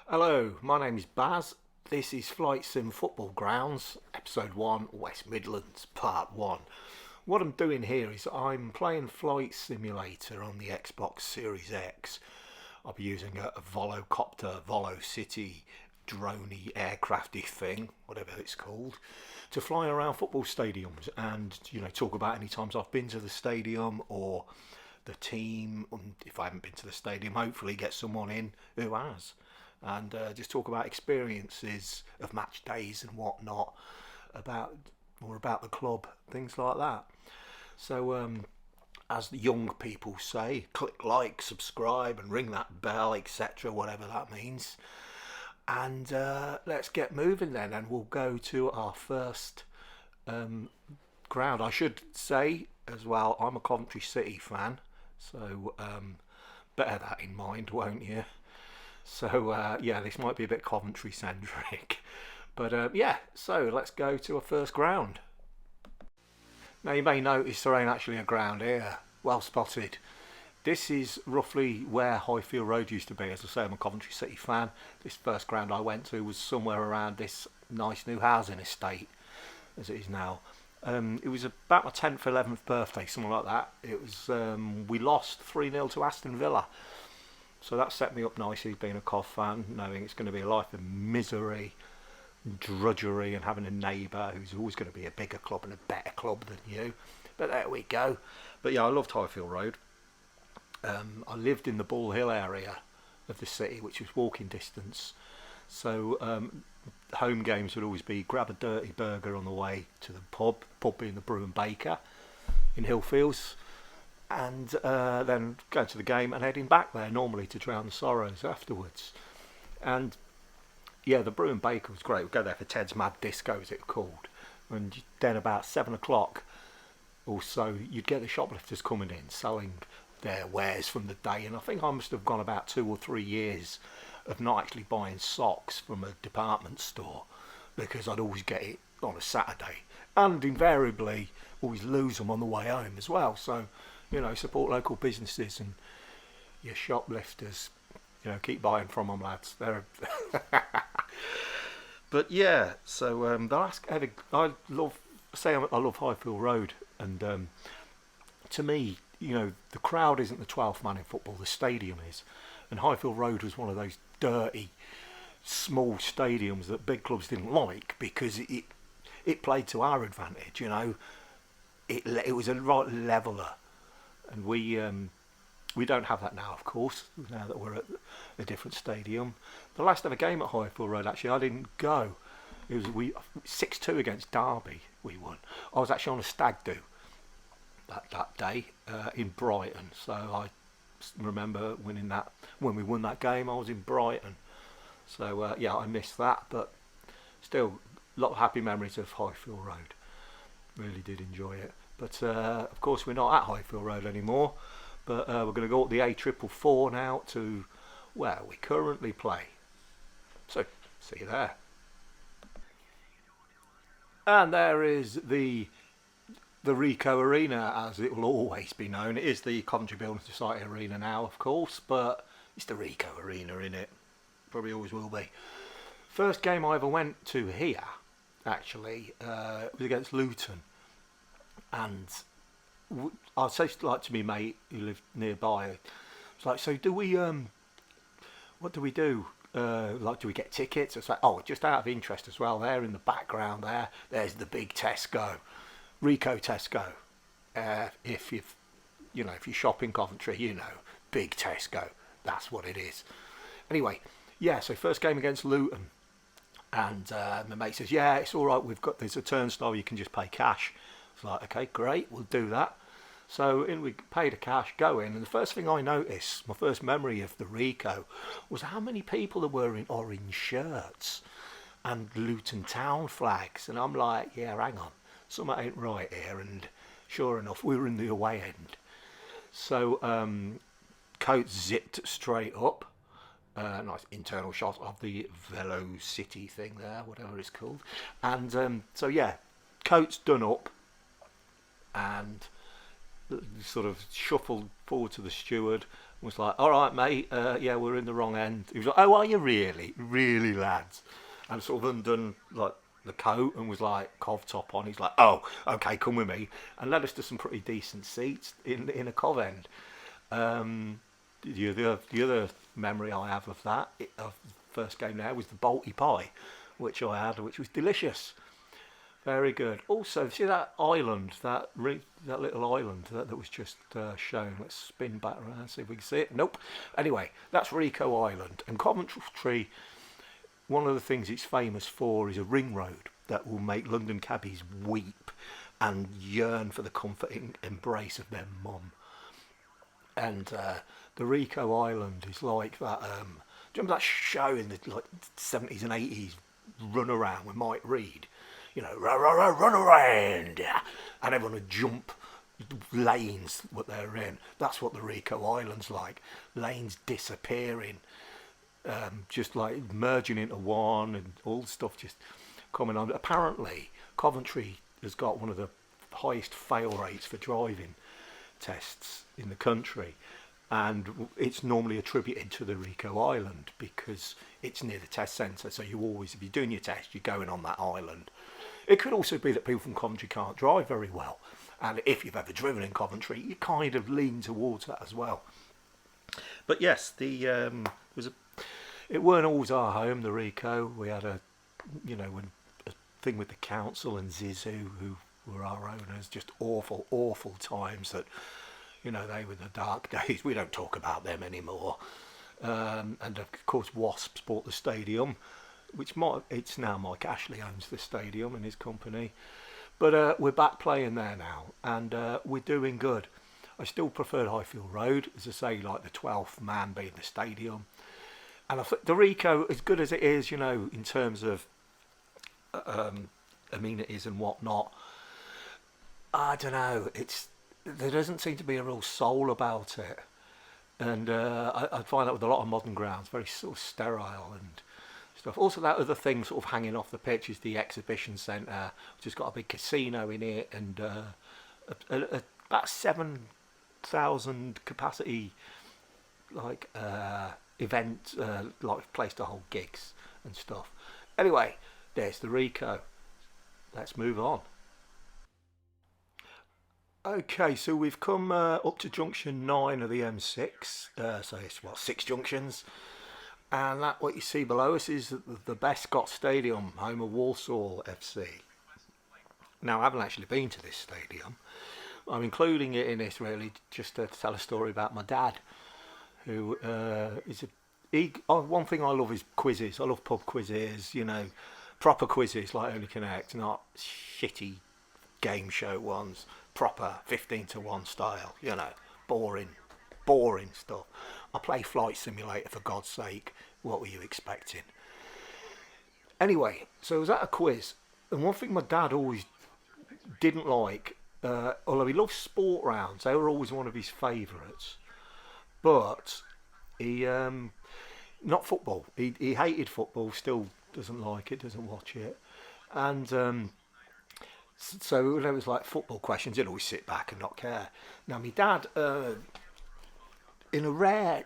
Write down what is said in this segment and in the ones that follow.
Hello, my name is Baz. This is Flight Sim Football Grounds, Episode 1, West Midlands, Part 1. What I'm doing here is I'm playing Flight Simulator on the Xbox Series X. I'll be using a volocopter, Volocity, droney, aircrafty thing, whatever it's called, to fly around football stadiums and, talk about any times I've been to the stadium or the team. If I haven't been to the stadium, hopefully get someone in who has, and just talk about experiences of match days and whatnot, about the club, things like that. So, as the young people say, click like, subscribe, and ring that bell, etc., whatever that means. And let's get moving then, and we'll go to our first ground. I should say as well, I'm a Coventry City fan, so bear that in mind, won't you? So yeah, this might be a bit Coventry centric, but yeah. So let's go to a first ground. Now you may notice there ain't actually a ground here. Well spotted. This is roughly where Highfield Road used to be. As I say, I'm a Coventry City fan. This first ground I went to was somewhere around this nice new housing estate, as it is now. It was about my 10th, 11th birthday, something like that. It was we lost 3-0 to Aston Villa. So that set me up nicely, being a Cov fan, knowing it's going to be a life of misery, drudgery, and having a neighbour who's always going to be a bigger club and a better club than you. But there we go. But yeah, I loved Highfield Road. I lived in the Ball Hill area of the city, which was walking distance. So home games would always be grab a dirty burger on the way to the pub being the Brew and Baker in Hillfields, and then going to the game and heading back there normally to drown the sorrows afterwards. And yeah, the Brew and Baker was great. We'd go there for Ted's Mad Disco, as it was called, and then about 7 o'clock or so you'd get the shoplifters coming in selling their wares from the day. And I think I must have gone about 2 or 3 years of not actually buying socks from a department store, because I'd always get it on a Saturday and invariably always lose them on the way home as well. So support local businesses and your shoplifters. Keep buying from them, lads. They're but yeah, so the last ever, I love Highfield Road, and to me, the crowd isn't the 12th man in football. The stadium is, and Highfield Road was one of those dirty, small stadiums that big clubs didn't like because it played to our advantage. It was a right leveler, and we don't have that now, of course, now that we're at a different stadium. The last ever game at Highfield Road, actually, I didn't go. It was 6-2 against Derby. We won. I was actually on a stag do that day in Brighton, so I remember winning that. When we won that game, I was in Brighton. So yeah, I missed that, but still, a lot of happy memories of Highfield Road. Really did enjoy it. But of course, we're not at Highfield Road anymore. But we're going to go up the A444 now to where we currently play. So, see you there. And there is the Rico Arena, as it will always be known. It is the Coventry Building Society Arena now, of course, but it's the Rico Arena, innit? Probably always will be. First game I ever went to here, actually, was against Luton. And I say to me mate who lived nearby, it's like, so do we what do we do? Do we get tickets? It's like, oh, just out of interest as well, there in the background there's the big Tesco, Rico Tesco. If you shop in Coventry, big Tesco, that's what it is. Anyway, yeah, so first game against Luton, and my mate says, yeah, it's all right, there's a turnstile, you can just pay cash. It's like, okay, great, we'll do that. So we paid a cash, go in, and the first thing I noticed, my first memory of the Rico, was how many people there were in orange shirts and Luton Town flags. And I'm like, yeah, hang on, something ain't right here. And sure enough, we were in the away end. So Coates zipped straight up. Nice internal shot of the Velocity thing there, whatever it's called. And so yeah, Coates done up and sort of shuffled forward to the steward, Was like, all right, mate, yeah, we're in the wrong end. He was like, oh, are you really? Really, lads? And sort of undone, like, the coat and was like, cov top on. He's like, oh, okay, come with me. And led us to some pretty decent seats in a cov end. Um, the other memory I have of that, of the first game there, was the Balti pie, which I had, which was delicious. Very good. Also, see that island, that little island that was just shown. Let's spin back around, see if we can see it. Nope. Anyway, that's Rico Island. And Coventry, one of the things it's famous for is a ring road that will make London cabbies weep and yearn for the comforting embrace of their mum. And the Rico Island is like that. Do you remember that show in the like 70s and 80s, Run Around with Mike Reed? You know, run around, and everyone would jump lanes what they're in. That's what the Rico Island's like. Lanes disappearing, just like merging into one, and all the stuff just coming on. Apparently, Coventry has got one of the highest fail rates for driving tests in the country, and it's normally attributed to the Rico Island because it's near the test centre. So you always, if you're doing your test, you're going on that island. It could also be that people from Coventry can't drive very well, and if you've ever driven in Coventry, you kind of lean towards that as well. But yes, it weren't always our home, the Rico. We had a thing with the council and Zizou, who were our owners. Just awful times that, they were the dark days. We don't talk about them anymore. And of course, Wasps bought the stadium, which it's now Mike Ashley owns the stadium and his company. But we're back playing there now, and we're doing good. I still prefer Highfield Road, as I say, like the 12th man being the stadium. And I think the Rico, as good as it is, in terms of amenities and whatnot, I don't know. There doesn't seem to be a real soul about it, and I find that with a lot of modern grounds, very sort of sterile and stuff. Also, that other thing sort of hanging off the pitch is the exhibition centre, which has got a big casino in it and about 7,000 capacity, like event, like place to hold gigs and stuff. Anyway, there's the Rico. Let's move on. Okay, so we've come up to junction 9 of the M6. So it's 6 junctions. And that what you see below us is the Bescott Stadium, home of Walsall FC. Now, I haven't actually been to this stadium. I'm including it in this really just to tell a story about my dad, who one thing I love is quizzes. I love pub quizzes, proper quizzes like Only Connect, not shitty game show ones. Proper 15 to 1 style, boring stuff. I play Flight Simulator, for God's sake. What were you expecting? Anyway, so I was at a quiz, and one thing my dad always didn't like, although he loved sport rounds, they were always one of his favourites, but he, not football, he hated football, still doesn't like it, doesn't watch it, and so when it was like football questions, he'd always sit back and not care. Now, my dad,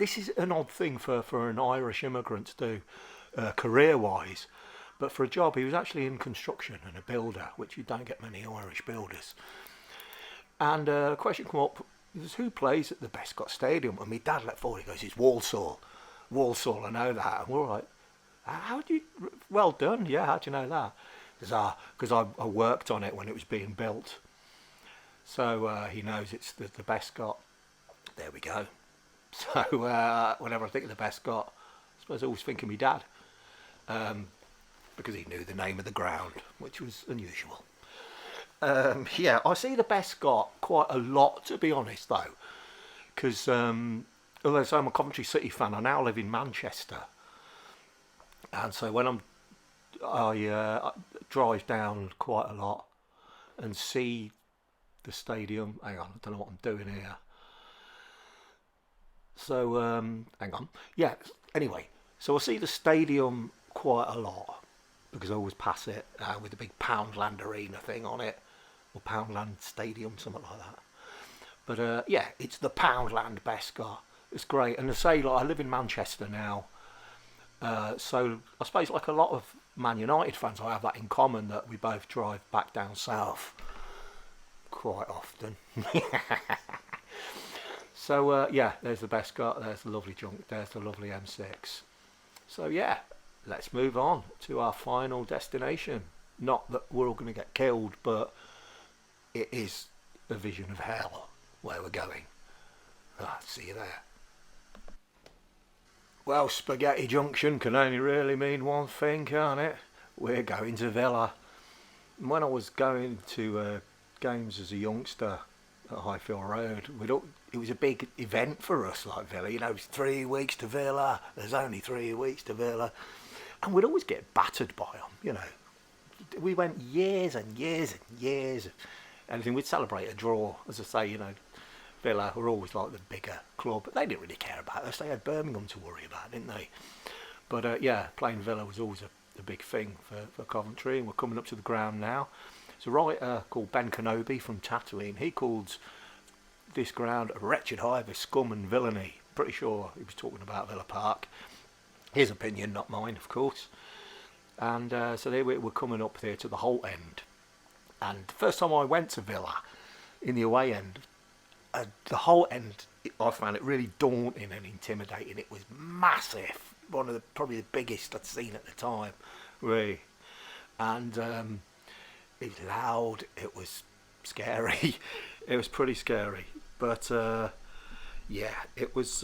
this is an odd thing for an Irish immigrant to do, career-wise, but for a job, he was actually in construction and a builder, which you don't get many Irish builders. And a question came up, was who plays at the Bescott Stadium? And my dad let forward, he goes, it's Walsall. Walsall, I know that. And we're like, well done, yeah, how do you know that? Because I worked on it when it was being built. So he knows it's the Bescott. There we go. So whenever I think of the Bescott, I suppose I always think of my dad. Because he knew the name of the ground, which was unusual. Yeah, I see the Bescott quite a lot, to be honest, though. Because although I'm a Coventry City fan, I now live in Manchester. And so when I drive down quite a lot and see the stadium. Hang on, I don't know what I'm doing here. So, hang on. Yeah, anyway, so I see the stadium quite a lot because I always pass it with the big Poundland Arena thing on it, or Poundland Stadium, something like that. But yeah, it's the Poundland Bescott. It's great. And to say, like, I live in Manchester now, so I suppose like a lot of Man United fans, I have that in common, that we both drive back down south quite often. So yeah, there's the best car, there's the lovely junk, there's the lovely M6. So yeah, let's move on to our final destination. Not that we're all going to get killed, but it is a vision of hell where we're going. See you there. Well, Spaghetti Junction can only really mean one thing, can't it? We're going to Villa. When I was going to games as a youngster at Highfield Road, it was a big event for us, like Villa. You know, it's 3 weeks to Villa. There's only 3 weeks to Villa. And we'd always get battered by them, you know. We went years and years and years. Anything, we'd celebrate a draw. As I say, you know, Villa were always like the bigger club, but they didn't really care about us. They had Birmingham to worry about, didn't they? But yeah, playing Villa was always a big thing for Coventry, and we're coming up to the ground now. There's a writer called Ben Kenobi from Tatooine. He called this ground a wretched hive of scum and villainy. Pretty sure he was talking about Villa Park. His opinion, not mine, of course. And so there we're coming up there to the Holt end. And the first time I went to Villa, in the away end, the Holt end, I found it really daunting and intimidating. It was massive, probably the biggest I'd seen at the time, really. And it was loud, it was scary, it was pretty scary. But yeah, it was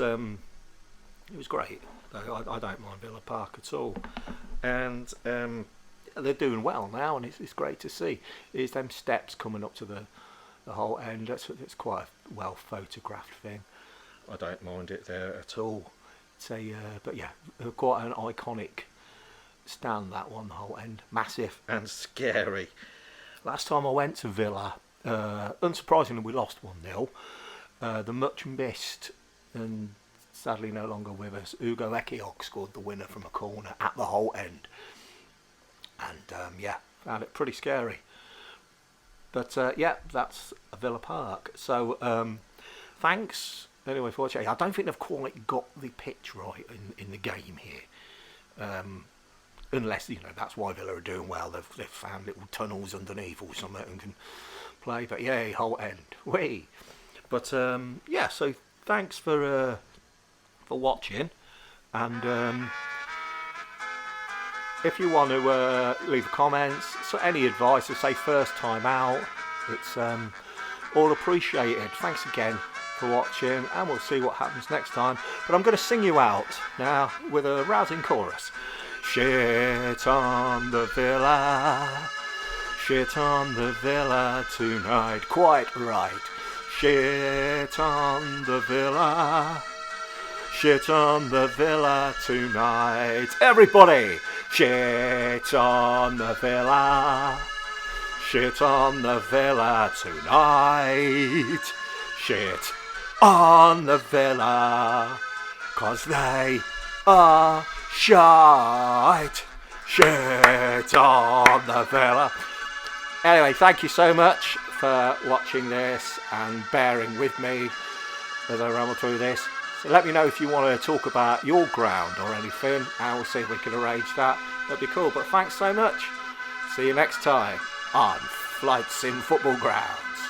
great. I don't mind Villa Park at all. And they're doing well now, and it's great to see. There's them steps coming up to the whole end. It's quite a well photographed thing. I don't mind it there at all. But yeah, quite an iconic stand, that one, the whole end. Massive and scary. Last time I went to Villa, unsurprisingly we lost 1-0. The much missed and sadly no longer with us, Ugo Ekiok scored the winner from a corner at the Holt end. And yeah, found it pretty scary. But yeah, that's Villa Park. So thanks anyway for watching. I don't think they've quite got the pitch right in the game here. Unless, you know, that's why Villa are doing well. They've found little tunnels underneath or something and can play. But yeah, Holt end. Whee! But yeah, so thanks for watching. And if you want to leave comments, so any advice, or say first time out, it's all appreciated. Thanks again for watching, and we'll see what happens next time. But I'm going to sing you out now with a rousing chorus. Shit on the Villa, shit on the Villa tonight. Quite right. Shit on the Villa, shit on the Villa tonight. Everybody! Shit on the Villa, shit on the Villa tonight. Shit on the Villa, 'cause they are shite. Shit on the Villa. Anyway, thank you so much for watching this and bearing with me as I ramble through this. So let me know if you want to talk about your ground or anything, and we'll see if we can arrange that. That'd be cool. But thanks so much. See you next time on Flight Sim Football Grounds.